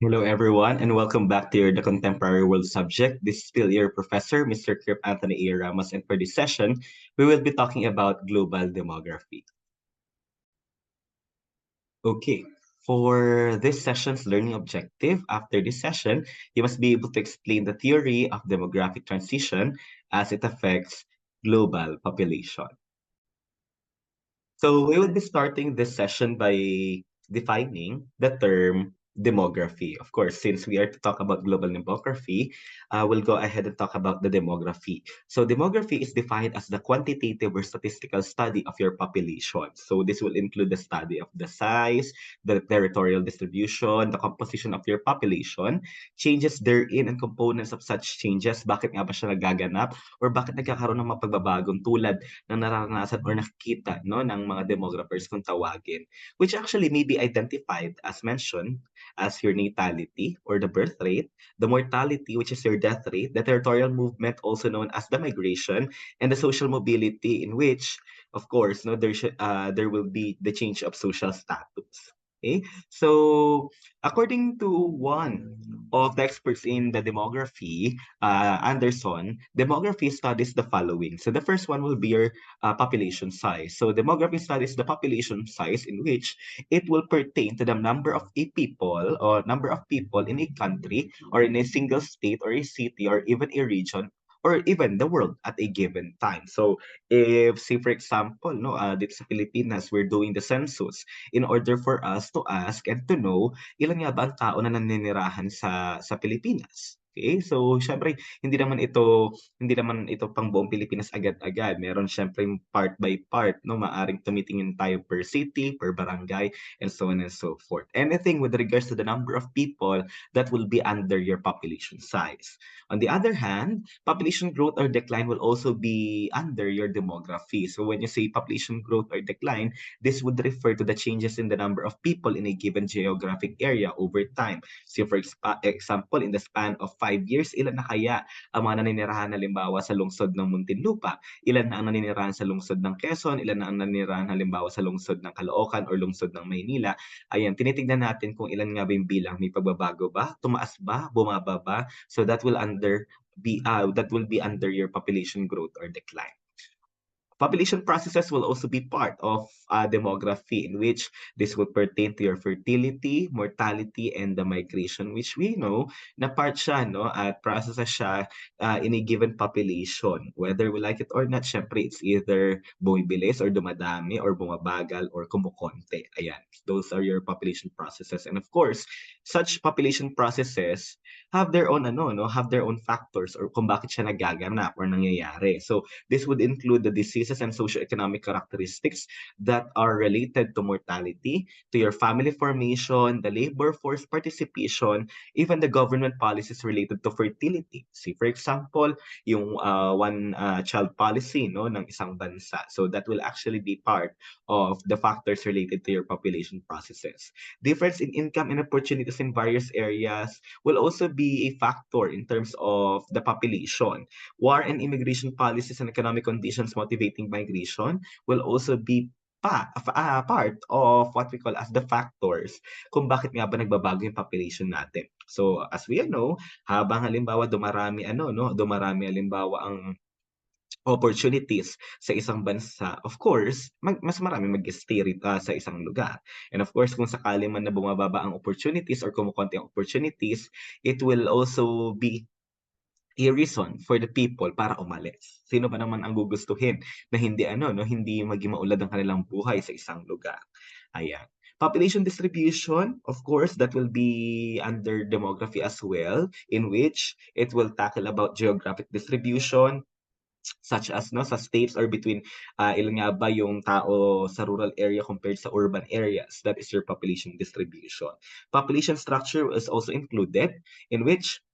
Hello, everyone, and welcome back to the Contemporary World subject. This is still your professor, Mr. Krippe Anthony A. Ramos, and for this session, we will be talking about global demography. Okay, for this session's learning objective, after this session, you must be able to explain the theory of demographic transition as it affects global population. So we will be starting this session by defining the term demography. Of course, since we are to talk about global demography, we'll go ahead and talk about the demography. So demography is defined as the quantitative or statistical study of your population. So this will include the study of the size, the territorial distribution, the composition of your population, changes therein and components of such changes, bakit nga ba siya nagaganap, or bakit nagkakaroon ng mga pagbabagong tulad na nararanasan or nakikita no ng mga demographers kung tawagin, which actually may be identified as mentioned as your natality or the birth rate, the mortality, which is your death rate, the territorial movement, also known as the migration, and the social mobility, in which, of course, no, there will be the change of social status. Okay, so according to one of the experts in the demography, Anderson, demography studies the following. So the first one will be your population size. So demography studies the population size in which it will pertain to the number of a people or number of people in a country or in a single state or a city or even a region or even the world at a given time. So if say for example, no, dito sa Pilipinas, we're doing the census in order for us to ask and to know ilan nga ba ang tao na naninirahan sa Pilipinas. Okay? So syempre hindi naman ito pang buong Pilipinas agad-agad. Meron syempre part by part, no? Maaring tumitingin tayo per city, per barangay, and so on and so forth. Anything with regards to the number of people that will be under your population size. On the other hand, population growth or decline will also be under your demography. So when you say population growth or decline, this would refer to the changes in the number of people in a given geographic area over time. So for example, in the span of 5 years, ilan na kaya ang mga naninirahan halimbawa sa lungsod ng Muntinlupa, ilan na ang naninirahan sa lungsod ng Quezon, ilan na ang naninirahan halimbawa sa lungsod ng Caloocan or lungsod ng Maynila. Ayan, tinitignan natin kung ilan nga ba yung bilang, may pagbabago ba, tumaas ba, bumaba ba. So that will be under your population growth or decline. Population processes will also be part of demography, in which this will pertain to your fertility, mortality, and the migration, which we know na part siya, no, at processes siya in a given population. Whether we like it or not, syempre, it's either bumibilis or dumadami or bumabagal or kumukonte. Ayan, those are your population processes. And of course, such population processes have their own, have their own factors or kung bakit siya nagaganap or nangyayari. So, this would include the diseases and socioeconomic characteristics that are related to mortality, to your family formation, the labor force participation, even the government policies related to fertility. See, for example, yung one child policy no ng isang bansa. So that will actually be part of the factors related to your population processes. Difference in income and opportunities in various areas will also be a factor in terms of the population. War and immigration policies and economic conditions motivating migration will also be part of what we call as the factors kung bakit nga ba nagbabago yung population natin. So as we know, habang halimbawa dumarami halimbawa ang opportunities sa isang bansa, of course, mas marami mag-stay sa isang lugar. And of course, kung sakali man na bumababa ang opportunities or kumukonti ang opportunities, it will also be a reason for the people para umalis. Sino ba naman ang gugustuhin na hindi maging maulad ang kanilang buhay sa isang lugar? Ayan. Population distribution, of course, that will be under demography as well, in which it will tackle about geographic distribution, such as no sa states or between ilan nga ba yung tao sa rural area compared sa urban areas. That is your population distribution. Population structure is also included, in which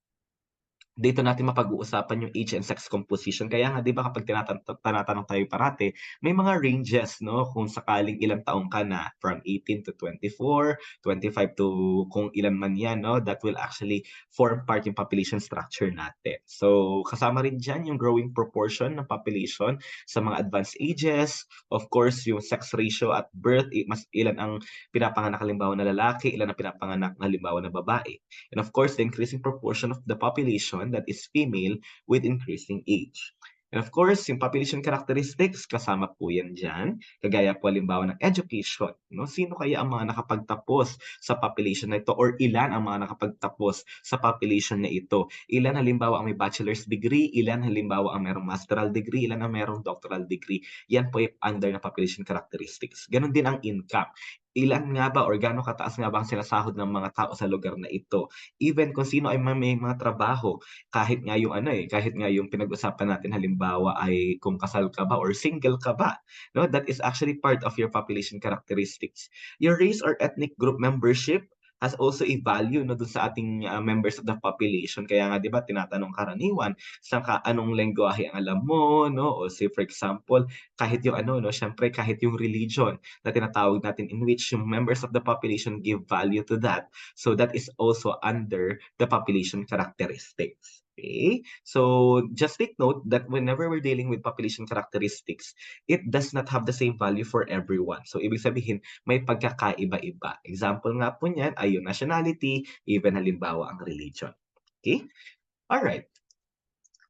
dito natin mapag-uusapan yung age and sex composition. Kaya nga 'di ba kapag tinatanong tayo parati, may mga ranges 'no, kung sakaling ilang taong ka na, from 18 to 24, 25 to kung ilan man 'yan 'no, that will actually form part yung population structure natin. So, kasama rin diyan yung growing proportion ng population sa mga advanced ages, of course yung sex ratio at birth, mas ilan ang pinapanganak halimbawa na lalaki, ilan ang pinapanganak halimbawa na babae. And of course, the increasing proportion of the population that is female with increasing age. And of course, yung population characteristics, kasama po yan dyan. Kagaya po halimbawa ng education. No? Sino kaya ang mga nakapagtapos sa population na ito or ilan ang mga nakapagtapos sa population na ito? Ilan halimbawa ang may bachelor's degree, ilan halimbawa ang merong masteral degree, ilan ang merong doctoral degree. Yan po yung under na population characteristics. Ganon din ang income. Ilan nga ba or gaano kataas nga ba ang sinasahod ng mga tao sa lugar na ito? Even kung sino ay may mga trabaho, kahit nga yung ano, kahit nga yung pinag-usapan natin halimbawa ay kung kasal ka ba or single ka ba, no? That is actually part of your population characteristics. Your race or ethnic group membership has also a value no dun sa ating members of the population. Kaya nga 'di ba tinatanong karaniwan, sa anong lengguwahe ang alam mo, no? O say for example, kahit yung ano no, syempre kahit yung religion na tinatawag natin in which yung members of the population give value to that. So that is also under the population characteristics. Okay? So just take note that whenever we're dealing with population characteristics, it does not have the same value for everyone. So ibig sabihin, may pagkakaiba-iba. Example nga po niyan ay yung nationality, even halimbawa ang religion. Okay? All right.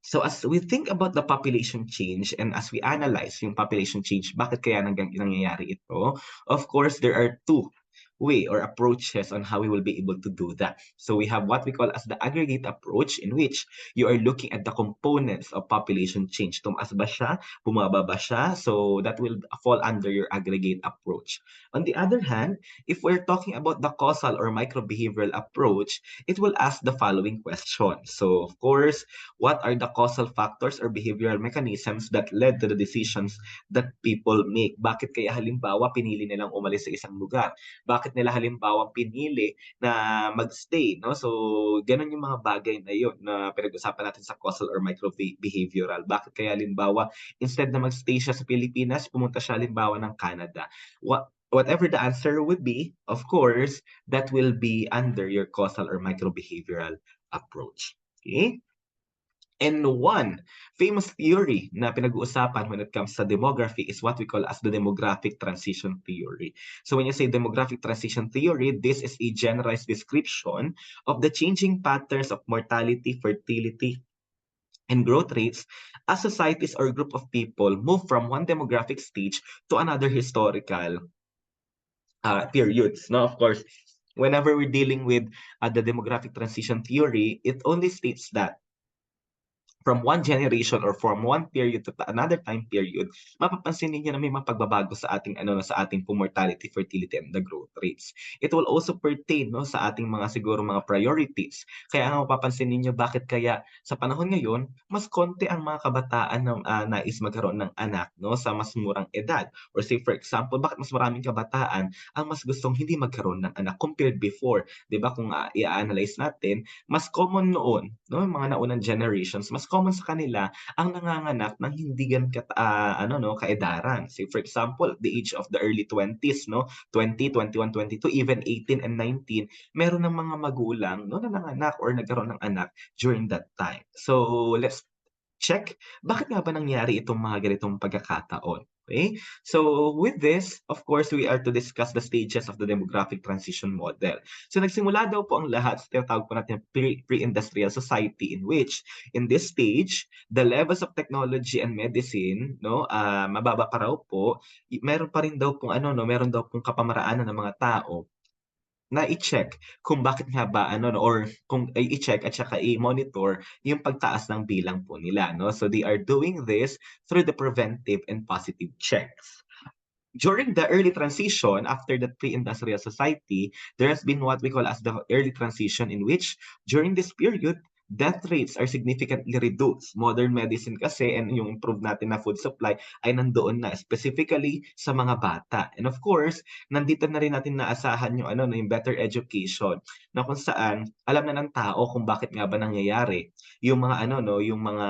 So as we think about the population change and as we analyze yung population change, bakit kaya nangyayari ito? Of course, there are two way or approaches on how we will be able to do that. So we have what we call as the aggregate approach in which you are looking at the components of population change. Tumaas ba siya? Bumaba ba siya? So that will fall under your aggregate approach. On the other hand, if we're talking about the causal or microbehavioral approach, it will ask the following question. So of course, what are the causal factors or behavioral mechanisms that led to the decisions that people make? Bakit kaya halimbawa pinili nilang umalis sa isang lugar? Bakit nila halimbawa pinili na magstay, no? So, gano'n yung mga bagay na yun na pinag-usapan natin sa causal or micro-behavioral. Bakit kaya halimbawa instead na magstay siya sa Pilipinas, pumunta siya halimbawa ng Canada? Whatever the answer would be, of course, that will be under your causal or micro-behavioral approach. Okay? And one famous theory na pinag-uusapan when it comes to demography is what we call as the demographic transition theory. So when you say demographic transition theory, this is a generalized description of the changing patterns of mortality, fertility, and growth rates as societies or group of people move from one demographic stage to another historical periods. Now, of course, whenever we're dealing with the demographic transition theory, it only states that from one generation or from one period to another time period, mapapansin niyo na may mga pagbabago sa ating ano sa ating mortality, fertility, and the growth rates. It will also pertain no sa ating mga siguro mga priorities. Kaya nga mapapansin niyo bakit kaya sa panahon ngayon, mas konti ang mga kabataan na nais magkaroon ng anak no sa mas murang edad. Or say for example, bakit mas maraming kabataan ang mas gustong hindi magkaroon ng anak compared before, 'di ba? Kung i-analyze natin, mas common noon, no, mga naunang generations, mas common sa kanila ang nanganganak ng hindi gan ano no, kaedaran. Say for example, the age of the early 20s, no, 20, 21, 22, even 18 and 19, meron ng mga magulang no na nanganak or nagkaroon ng anak during that time. So let's check, bakit nga ba nangyari itong mga ganitong pagkakataon? Okay? So with this, of course, we are to discuss the stages of the demographic transition model. So nagsimula daw po ang lahat sa tinatawag po natin pre-industrial society in which in this stage, the levels of technology and medicine, no, mababa pa raw po, meron pa rin daw pong ano no, meron daw pong kapamaraanan ng mga tao na i-check kung bakit nga ba ano 'no, or kung i-check at saka i-monitor yung pagtaas ng bilang po nila 'no. So they are doing this through the preventive and positive checks. During the early transition after the pre-industrial society, there has been what we call as the early transition in which during this period death rates are significantly reduced. Modern medicine kasi and yung improved natin na food supply ay nandoon na specifically sa mga bata. And of course, nandito na rin natin naasahan yung ano, no, yung better education na kung saan alam na ng tao kung bakit nga ba nangyayari yung mga ano, no, yung mga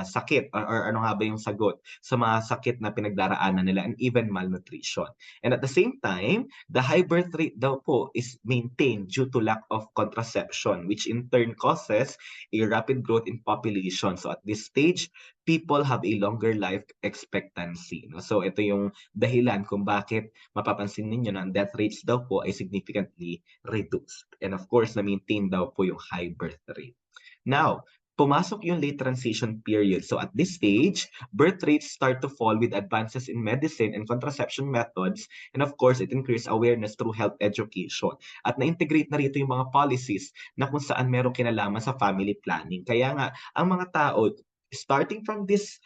sakit or ano nga ba yung sagot sa mga sakit na pinagdaraanan nila and even malnutrition. And at the same time, the high birth rate daw po is maintained due to lack of contraception, which in turn causes a rapid growth in population. So at this stage, people have a longer life expectancy. No? So ito yung dahilan kung bakit mapapansin ninyo na ang death rates daw po ay significantly reduced. And of course, na-maintain daw po yung high birth rate. Now, pumasok yung late transition period. So at this stage, birth rates start to fall with advances in medicine and contraception methods. And of course, it increases awareness through health education. At na-integrate na rito yung mga policies na kung saan merong kinalaman sa family planning. Kaya nga, ang mga tao, starting from this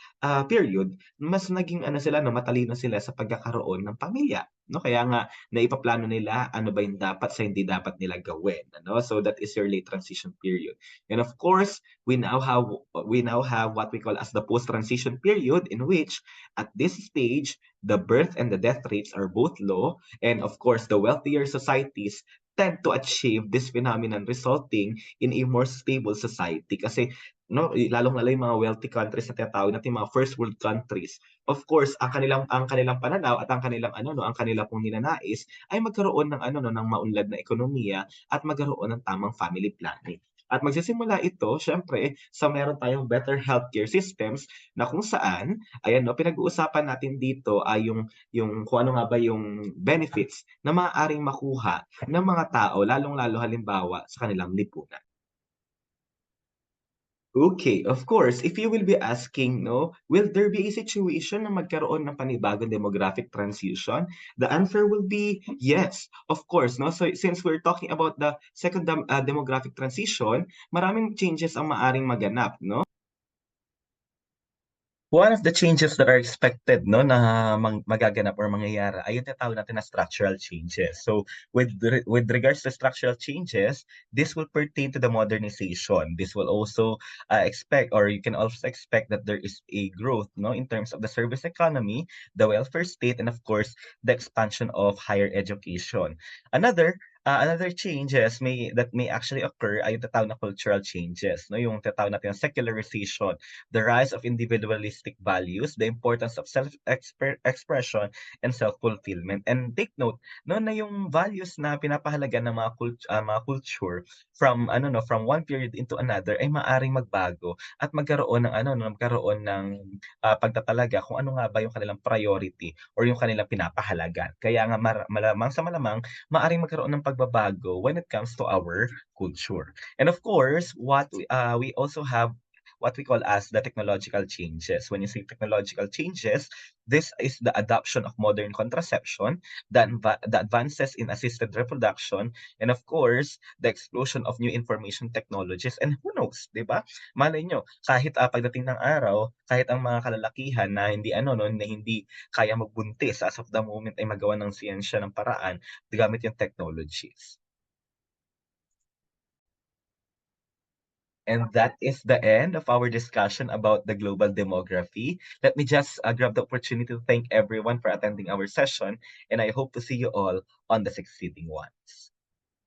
period, mas naging ano sila, no, matalino sila sa pagkakaroon ng pamilya. No? Kaya nga, naipaplano nila ano ba yung dapat sa hindi dapat nila gawin. Ano? So that is your late transition period. And of course, we now have what we call as the post-transition period in which at this stage, the birth and the death rates are both low. And of course, the wealthier societies tend to achieve this phenomenon resulting in a more stable society. Kasi no, lalong-lalo yung mga wealthy countries na tinatawag natin mga first world countries. Of course, ang kanilang pananaw at ang kanilang ano no, ang kanila pong ninanais ay magkaroon ng ano no, ng maunlad na ekonomiya at magkaroon ng tamang family planning. At magsisimula ito, syempre, sa meron tayong better healthcare systems na kung saan, ayan, no, pinag-uusapan natin dito ay yung kung ano nga ba yung benefits na maaaring makuha ng mga tao, lalong-lalo halimbawa sa kanilang lipunan. Okay, of course, if you will be asking, no, will there be a situation na magkaroon ng panibagong demographic transition? The answer will be yes, of course, no. So since we're talking about the second demographic transition, maraming changes ang maaring maganap, no? One of the changes that are expected no na magaganap or mangyayari ay yung tinatawag natin na structural changes. So with regards to structural changes, this will pertain to the modernization. This will also expect or you can also expect that there is a growth no in terms of the service economy, the welfare state, and of course the expansion of higher education. Another changes may actually occur ay yung tinatawag na cultural changes, no? Yung tinatawag natin na secularization, the rise of individualistic values, the importance of self-expression and self-fulfillment. And take note, no, na yung values na pinapahalaga ng mga culture from ano no, from one period into another ay maaring magbago at magkaroon ng ano no, magkaroon ng pagtatalaga kung ano nga ba yung kanilang priority or yung kanilang pinapahalagan. Kaya nga malamang sa malamang maaring magkaroon ng pagbabago when it comes to our culture. And of course, we also have what we call as the technological changes. When you say technological changes, this is the adoption of modern contraception, the advances in assisted reproduction, and of course, the explosion of new information technologies. And who knows, di ba? Malay nyo, kahit pagdating ng araw, kahit ang mga kalalakihan na hindi ano no, na hindi kaya magbuntis as of the moment ay magawa ng siyensya ng paraan gamit yung technologies. And that is the end of our discussion about the global demography. Let me just grab the opportunity to thank everyone for attending our session, and I hope to see you all on the succeeding ones.